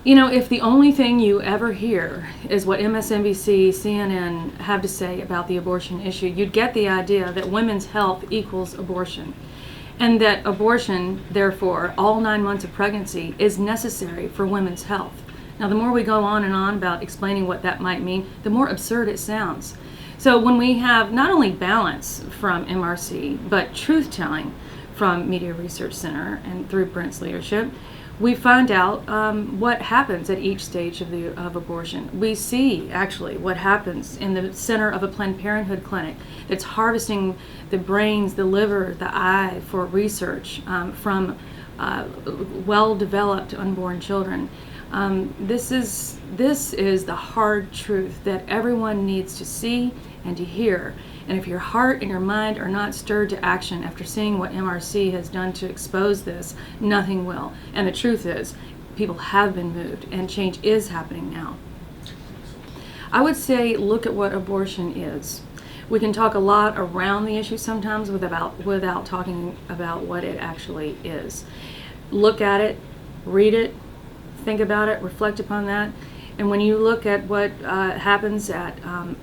You know, if the only thing you ever hear is what MSNBC, CNN have to say about the abortion issue, you'd get the idea that women's health equals abortion. And that abortion, therefore, all 9 months of pregnancy is necessary for women's health. Now, the more we go on and on about explaining what that might mean, the more absurd it sounds. So when we have not only balance from MRC, but truth-telling from Media Research Center and through Brent's leadership, we find out what happens at each stage of abortion. We see actually what happens in the center of a Planned Parenthood clinic that's harvesting the brains, the liver, the eye for research from well-developed unborn children. This is the hard truth that everyone needs to see and to hear. And if your heart and your mind are not stirred to action after seeing what MRC has done to expose this, nothing will. And the truth is, people have been moved, and change is happening now. I would say look at what abortion is. We can talk a lot around the issue sometimes without talking about what it actually is. Look at it, read it, think about it, reflect upon that. And when you look at what happens at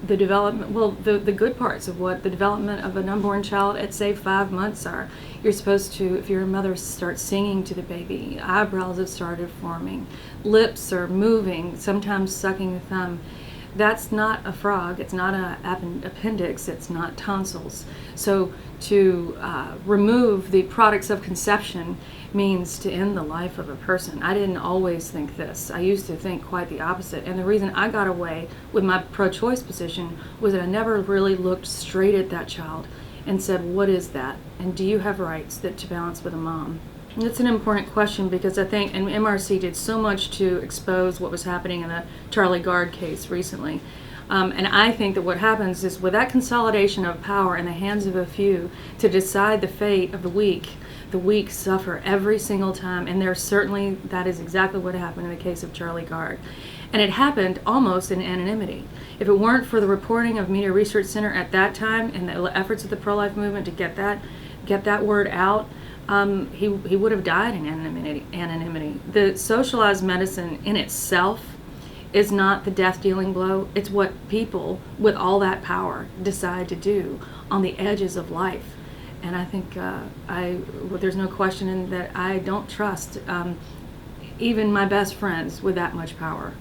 the development, well, the good parts of what the development of an unborn child at, say, 5 months are, you're supposed to, if you're a mother, start singing to the baby. Eyebrows have started forming. Lips are moving, sometimes sucking the thumb. That's not a frog. It's not an appendix. It's not tonsils. So to remove the products of conception means to end the life of a person. I didn't always think this. I used to think quite the opposite. And the reason I got away with my pro-choice position was that I never really looked straight at that child and said, what is that? And do you have rights that to balance with a mom? And it's an important question because I think, and MRC did so much to expose what was happening in the Charlie Gard case recently. And I think that what happens is with that consolidation of power in the hands of a few to decide the fate of the weak suffer every single time. And that is exactly what happened in the case of Charlie Gard. And it happened almost in anonymity. If it weren't for the reporting of Media Research Center at that time and the efforts of the pro-life movement to get that word out, he would have died in anonymity. The socialized medicine in itself is not the death-dealing blow. It's what people with all that power decide to do on the edges of life. And I think there's no question in that I don't trust even my best friends with that much power.